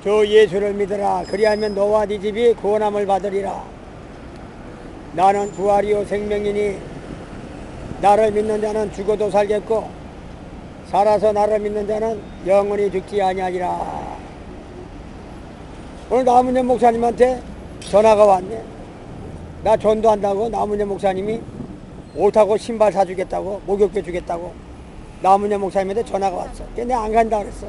주 예수를 믿으라. 그리하면 너와 네 집이 구원함을 받으리라. 나는 부활이요 생명이니 나를 믿는 자는 죽어도 살겠고 살아서 나를 믿는 자는 영원히 죽지 아니하리라. 오늘 나문현 목사님한테 전화가 왔네. 나 전도한다고 나문현 목사님이 옷하고 신발 사주겠다고 목욕해 주겠다고 나문현 목사님한테 전화가 왔어. 내가 안 간다 그랬어.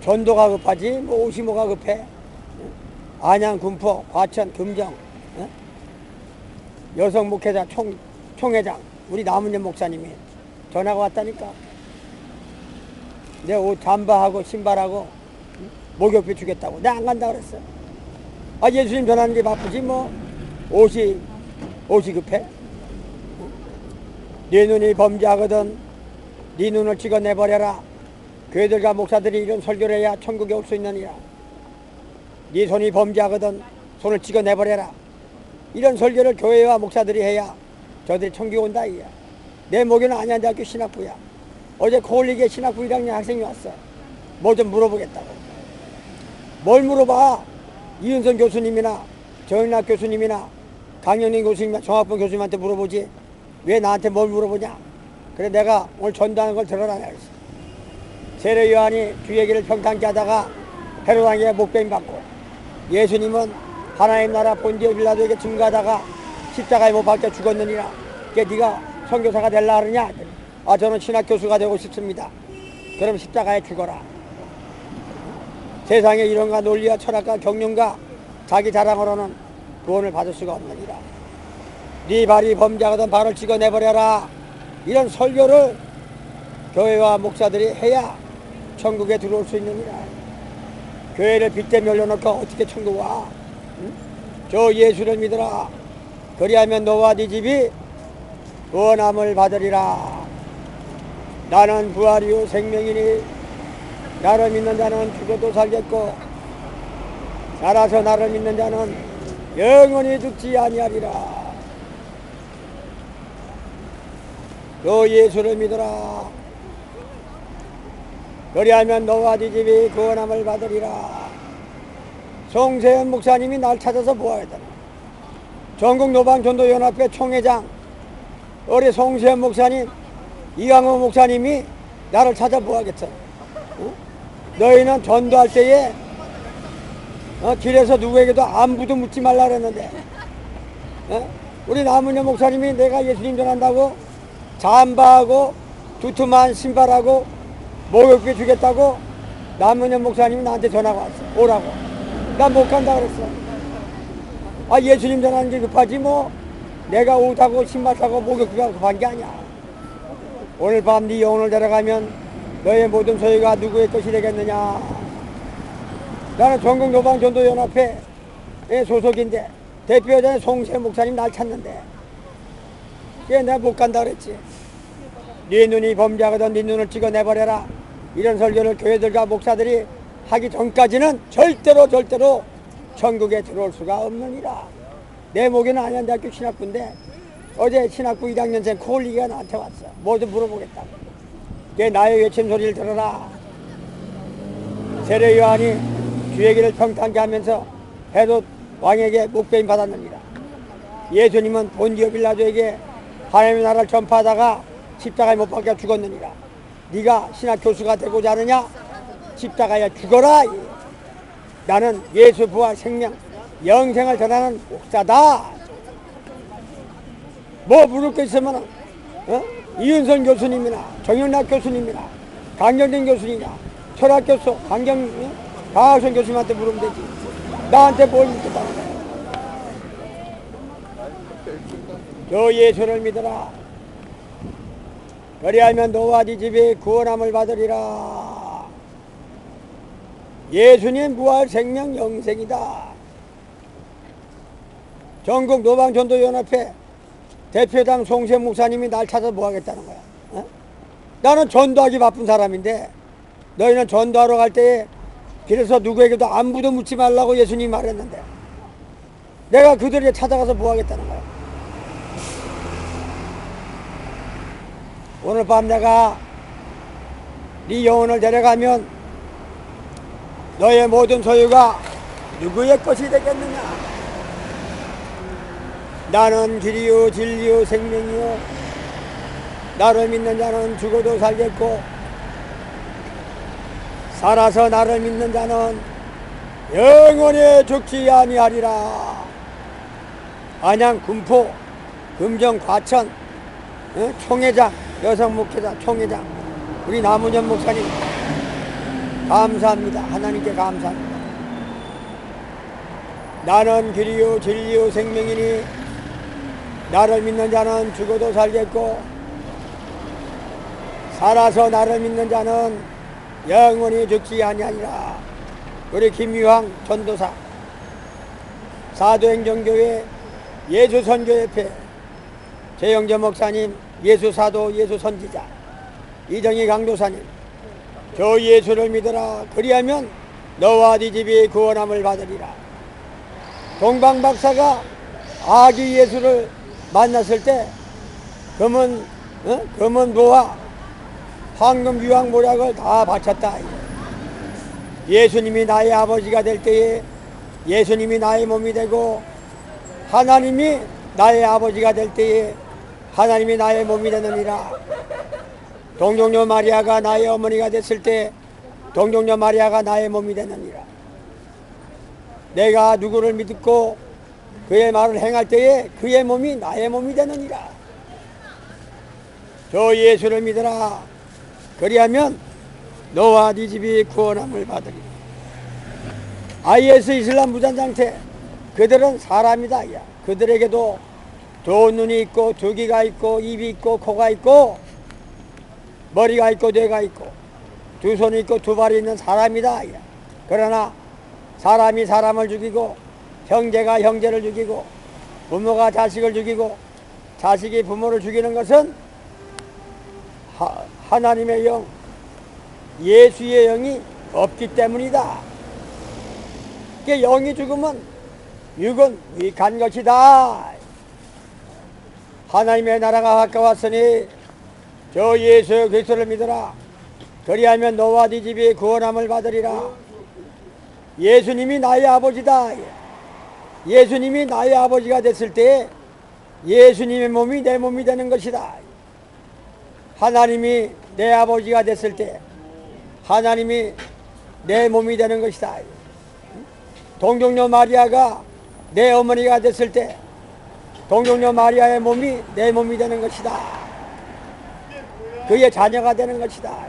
전도가 급하지 뭐 옷이 뭐가 급해. 안양, 군포, 과천, 금정 여성 목회자 총회장 우리 나문현 목사님이 전화가 왔다니까. 내 옷 잠바하고 신발하고 목욕비 주겠다고. 내가 안 간다 그랬어. 아 예수님 전하는 게 바쁘지 뭐 옷이 급해. 네 눈이 범죄하거든 네 눈을 찍어내버려라. 교회들과 목사들이 이런 설교를 해야 천국에 올 수 있느니라. 네 손이 범죄하거든 손을 찍어내버려라. 이런 설교를 교회와 목사들이 해야 저들이 천국에 온다 이야. 내 목에는 안양대학교 신학부야. 어제 코올리게 신학부 1학년 학생이 왔어. 뭐 좀 물어보겠다고. 뭘 물어봐. 이은선 교수님이나 정인학 교수님이나 강영민 교수님이나 정학봉 교수님한테 물어보지 왜 나한테 뭘 물어보냐. 그래 내가 오늘 전도하는 걸 들어라 그랬어. 세례 요한이 주 얘기를 평탄케 하다가 헤로당에 목베임 받고 예수님은 하나님 나라 본디오 빌라도에게 증거하다가 십자가에 못 박혀 죽었느니라. 그게 네가 선교사가 되려 하느냐. 아 저는 신학교수가 되고 싶습니다. 그럼 십자가에 죽어라. 세상에 이론과 논리와 철학과 경륜과 자기 자랑으로는 구원을 받을 수가 없느니라. 네 발이 범죄하거든 발을 찍어내버려라. 이런 설교를 교회와 목사들이 해야 천국에 들어올 수 있느니라. 교회를 빗대 밀려놓고 어떻게 천국 와. 응? 저 예수를 믿으라. 그리하면 너와 네 집이 구원함을 받으리라. 나는 부활이요 생명이니 나를 믿는 자는 죽어도 살겠고 살아서 나를 믿는 자는 영원히 죽지 아니하리라. 너 예수를 믿으라. 그리하면 너와 네 집이 구원함을 받으리라. 송세현 목사님이 날 찾아서 뭐하겠다. 전국 노방전도연합회 총회장 우리 송세현 목사님 이강호 목사님이 나를 찾아 뭐하겠어. 너희는 전도할 때에 길에서 누구에게도 안부도 묻지 말라 그랬는데 우리 나문현 목사님이 내가 예수님 전한다고 잠바하고 두툼한 신발하고 목욕비 주겠다고 나문현 목사님이 나한테 전화가 왔어. 오라고. 난 못 간다 그랬어. 아 예수님 전하는 게 급하지 뭐 내가 옷하고 신발 사고 목욕비가 급한 게 아니야. 오늘 밤 네 영혼을 데려가면 너의 모든 소유가 누구의 것이 되겠느냐. 나는 전국 노방전도연합회 소속인데 대표자는 송세 목사님 날 찾는데 그게 내가 못 간다 그랬지. 네 눈이 범죄하거든 네 눈을 찍어내버려라. 이런 설교를 교회들과 목사들이 하기 전까지는 절대로 천국에 들어올 수가 없느니라. 내 목에는 안양대학교 신학부인데 어제 신학부 1학년생 코올리기가 나한테 왔어. 뭐 좀 물어보겠다고. 그게 나의 외침 소리를 들어라. 세례 요한이 주 얘기를 평탄케 하면서 헤롯 왕에게 목베임 받았느니라. 예수님은 본디오 빌라도에게 하나님의 나라를 전파하다가 십자가에 못 박혀 죽었느니라. 네가 신학 교수가 되고자 하느냐? 십자가에 죽어라. 나는 예수 부활 생명 영생을 전하는 목사다. 뭐 물을 거 있으면 이은선 교수님이나 정영락 교수님이나 강경진 교수님이나 철학 교수 강학선 교수님한테 물으면 되지. 나한테 뭘 묻겠다는 거야. 저 예수를 믿어라. 그리하면 너와 네 집이 구원함을 받으리라. 예수님 부활 생명 영생이다. 전국 노방전도연합회 대표당 송세 목사님이 날 찾아서 뭐 하겠다는 거야. 나는 전도하기 바쁜 사람인데 너희는 전도하러 갈 때에 길에서 누구에게도 안부도 묻지 말라고 예수님이 말했는데 내가 그들에게 찾아가서 뭐 하겠다는 거야. 오늘 밤 내가 네 영혼을 데려가면 너의 모든 소유가 누구의 것이 되겠느냐? 나는 길이요 진리요 생명이요 나를 믿는 자는 죽어도 살겠고 살아서 나를 믿는 자는 영원히 죽지 아니하리라. 안양 군포 금정 과천 총회장 여성 목회자 총회장 우리 남은현 목사님 감사합니다. 하나님께 감사합니다. 나는 길이요 진리요 생명이니 나를 믿는 자는 죽어도 살겠고 살아서 나를 믿는 자는 영원히 죽지 아니하리라. 우리 김유황 전도사 사도행정교회 예수선교협회 최영재 목사님 예수사도 예수선지자 이정희 강도사님 저 예수를 믿으라 그리하면 너와 네 집이 구원함을 받으리라. 동방박사가 아기 예수를 만났을 때 금은 보화 황금 유황 모략을 다 바쳤다. 예수님이 나의 아버지가 될 때에 예수님이 나의 몸이 되고 하나님이 나의 아버지가 될 때에 하나님이 나의 몸이 되느니라. 동정녀 마리아가 나의 어머니가 됐을 때 동정녀 마리아가 나의 몸이 되느니라. 내가 누구를 믿고 그의 말을 행할 때에 그의 몸이 나의 몸이 되느니라. 저 예수를 믿으라 그리하면 너와 네 집이 구원함을 받으리라. IS 이슬람 무장단체 그들은 사람이다. 야. 그들에게도 두 눈이 있고 두 귀가 있고 입이 있고 코가 있고 머리가 있고 뇌가 있고 두 손이 있고 두 발이 있는 사람이다. 야. 그러나 사람이 사람을 죽이고 형제가 형제를 죽이고 부모가 자식을 죽이고 자식이 부모를 죽이는 것은 하나님의 영 예수의 영이 없기 때문이다. 그 영이 죽으면 육은 위익한 것이다. 하나님의 나라가 가까웠으니 저 예수 그리스도를 믿으라 그리하면 너와 네 집이 구원함을 받으리라. 예수님이 나의 아버지다. 예수님이 나의 아버지가 됐을 때 예수님의 몸이 내 몸이 되는 것이다. 하나님이 내 아버지가 됐을 때 하나님이 내 몸이 되는 것이다. 동정녀 마리아가 내 어머니가 됐을 때 동정녀 마리아의 몸이 내 몸이 되는 것이다. 그의 자녀가 되는 것이다.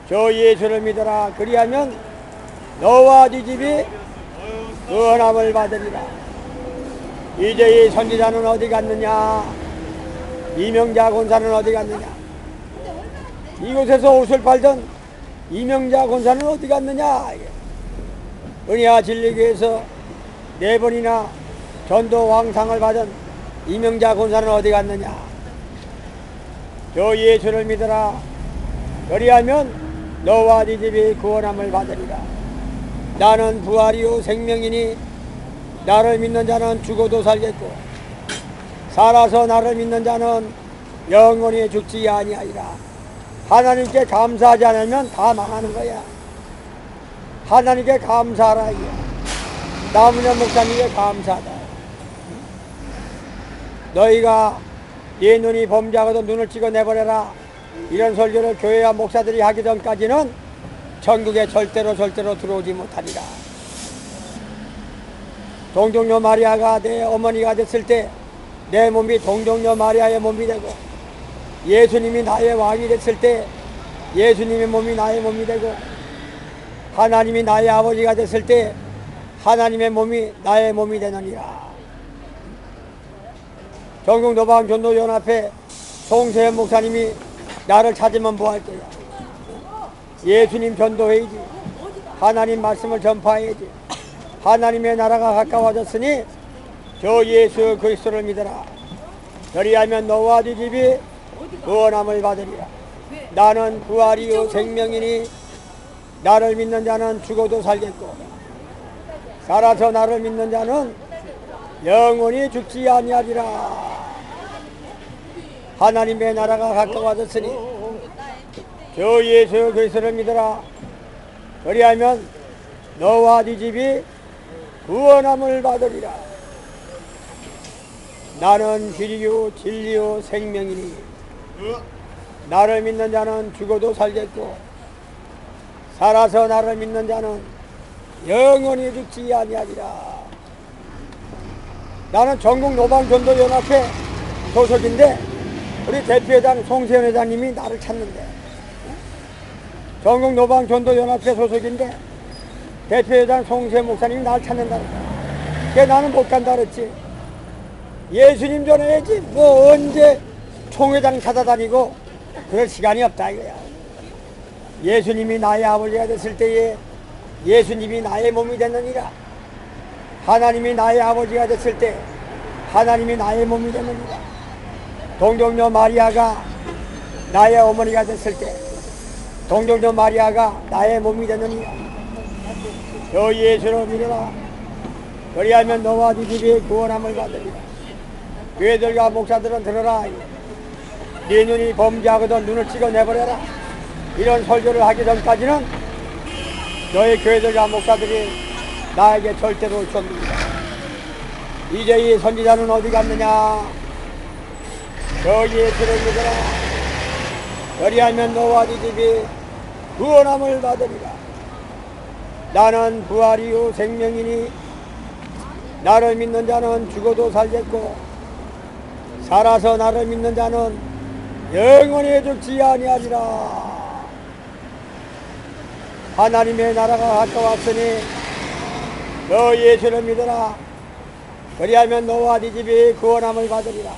저 예수를 믿어라 그리하면 너와 네 집이 구원함을 받으리라. 이제 이 선지자는 어디 갔느냐? 이명자 권사는 어디 갔느냐? 이곳에서 옷을 팔던 이명자 권사는 어디 갔느냐? 은혜와 진리교회에서 4번이나 전도 왕상을 받은 이명자 권사는 어디 갔느냐? 저 예수를 믿어라 그리하면 너와 네 집이 구원함을 받으리라. 나는 부활이요 생명이니 나를 믿는 자는 죽어도 살겠고 살아서 나를 믿는 자는 영원히 죽지 아니하리라. 하나님께 감사하지 않으면 다 망하는 거야. 하나님께 감사하라. 남은현 목사님께 감사하다. 너희가 네 눈이 범죄하거든 눈을 찍어 내버려라. 이런 설교를 교회와 목사들이 하기 전까지는 천국에 절대로 들어오지 못하리라. 동정녀 마리아가 내 어머니가 됐을 때 내 몸이 동정녀 마리아의 몸이 되고 예수님이 나의 왕이 됐을 때 예수님의 몸이 나의 몸이 되고 하나님이 나의 아버지가 됐을 때 하나님의 몸이 나의 몸이 되느니라. 전국노방 전도연합회 송세현 목사님이 나를 찾으면 뭐 할 거야? 예수님 전도해야지. 하나님 말씀을 전파해야지. 하나님의 나라가 가까워졌으니 저 예수 그리스도를 믿어라. 그리하면 너와 네 집이 구원함을 받으리라. 나는 부활이요 생명이니 나를 믿는 자는 죽어도 살겠고 살아서 나를 믿는 자는 영원히 죽지 아니하리라. 하나님의 나라가 가까워졌으니 저 예수 그리스도를 믿어라. 그리하면 너와 네 집이 구원함을 받으리라. 나는 길이요 진리요 생명이니 나를 믿는 자는 죽어도 살겠고 살아서 나를 믿는 자는 영원히 죽지 아니하리라. 나는 전국 노방전도연합회 소속인데 우리 대표회장 송세현 회장님이 나를 찾는데, 전국 노방전도연합회 소속인데 대표회장 송세현 목사님이 나를 찾는다. 그래 나는 못 간다 그랬지. 예수님 전해야지 뭐 언제 총회장 찾아다니고 그럴 시간이 없다 이거야. 예수님이 나의 아버지가 됐을 때에 예수님이 나의 몸이 됐느니라. 하나님이 나의 아버지가 됐을 때 하나님이 나의 몸이 됐느니라. 동정녀 마리아가 나의 어머니가 됐을 때 동정녀 마리아가 나의 몸이 됐느니라. 저 예수를 믿어라. 그리하면 너와 네 집이 구원함을 받으리라. 교회들과 목사들은 들어라. 네 눈이 범죄하거든 눈을 찍어내버려라. 이런 설교를 하기 전까지는 너희 교회들과 목사들이 나에게 절대로 올 수 없습니다. 이제 이 선지자는 어디 갔느냐. 저 예수를 믿어라. 그리하면 너와 네 집이 구원함을 받으리라. 나는 부활이요 생명이니 나를 믿는 자는 죽어도 살겠고 살아서 나를 믿는 자는 영원히 죽지 아니하리라. 하나님의 나라가 가까웠으니 너 예수를 믿어라. 그리하면 너와 네 집이 구원함을 받으리라.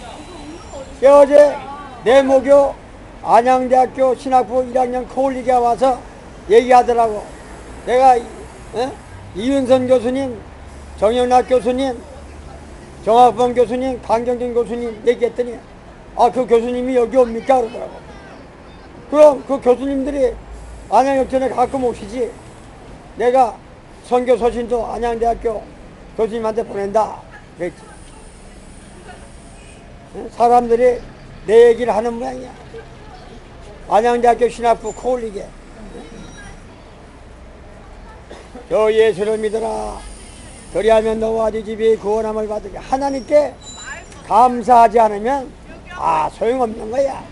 어제 내 모교 안양대학교 신학부 1학년 코올리가 와서 얘기하더라고. 내가 이윤선 교수님, 정영락 교수님, 정학범 교수님, 강경진 교수님 얘기했더니 그 교수님이 여기 옵니까? 그러더라고. 그럼 그 교수님들이 안양역전에 가끔 오시지. 내가 선교 서신도 안양대학교 교수님한테 보낸다 그랬지. 사람들이 내 얘기를 하는 모양이야. 안양대학교 신학부 코올리게. 저 예수를 믿어라. 그리하면 너와 네 집이 구원함을 받으리. 하나님께 감사하지 않으면 소용없는 거야.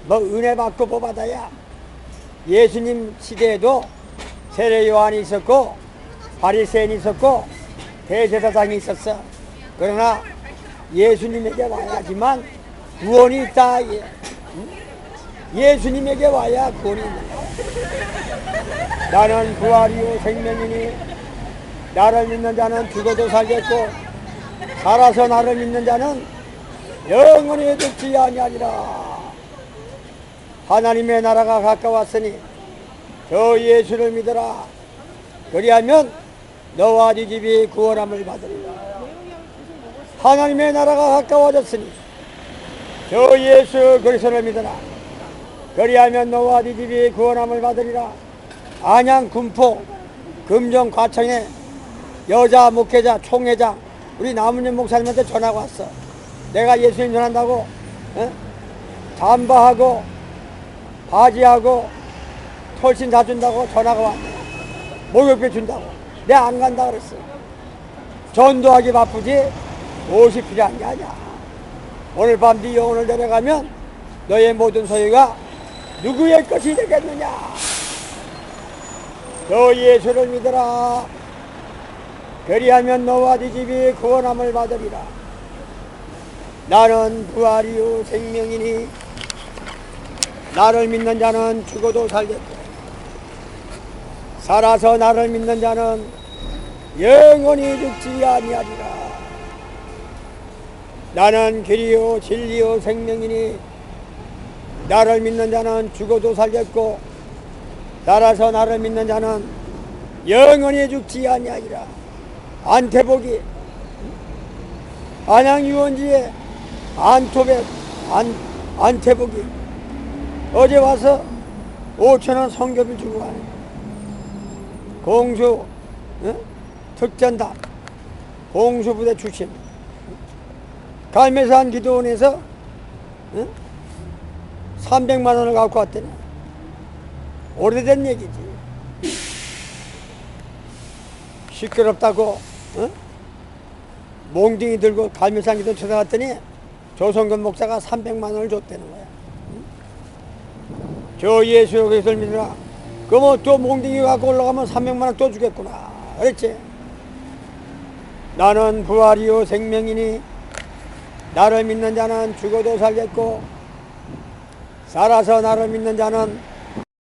뭐 은혜 받고 뭐 받아야. 예수님 시대에도 세례 요한이 있었고 바리새인이 있었고 대제사장이 있었어. 그러나 예수님에게 와야지만 구원이 있다. 예수님에게 와야 구원이 있다. 나는 부활이요 생명이니 나를 믿는 자는 죽어도 살겠고 살아서 나를 믿는 자는 영원히 죽지 아니하리라. 하나님의 나라가 가까웠으니 저 예수를 믿어라. 그리하면 너와 네 집이 구원함을 받으리라. 하나님의 나라가 가까워졌으니 저 예수 그리스도를 믿어라. 그리하면 너와 네 집이 구원함을 받으리라. 안양 군포 금정 과청에 여자 목회자 총회장 우리 남은현 목사님한테 전화가 왔어. 내가 예수님 전한다고 잠바하고 바지하고 털신 사준다고 전화가 왔네. 목욕배 준다고. 내가 안 간다 그랬어. 전도하기 바쁘지 옷이 필요한 게 아니야. 오늘 밤 네 영혼을 데려가면 너의 모든 소유가 누구의 것이 되겠느냐. 너 예수를 믿어라. 그리하면 너와 네 집이 구원함을 받으리라. 나는 부활이요 생명이니 나를 믿는 자는 죽어도 살겠고 살아서 나를 믿는 자는 영원히 죽지 아니하리라. 나는 길이요 진리요 생명이니 나를 믿는 자는 죽어도 살겠고 살아서 나를 믿는 자는 영원히 죽지 아니하리라. 안태복이 안양유원지에 안토백 안태복이 어제 와서 5,000원 성교비 주고 가네. 공수 특전단 공수부대 출신 갈매산 기도원에서 300만 원을 갖고 왔더니 오래된 얘기지. 시끄럽다고 어? 몽둥이 들고 갈매상기도 찾아갔더니 조성근 목사가 300만 원을 줬다는 거야. 저 예수 그리스도를 믿으라. 그 뭐 또 몽둥이 갖고 올라가면 300만 원 또 주겠구나 그랬지. 나는 부활이요 생명이니 나를 믿는 자는 죽어도 살겠고 살아서 나를 믿는 자는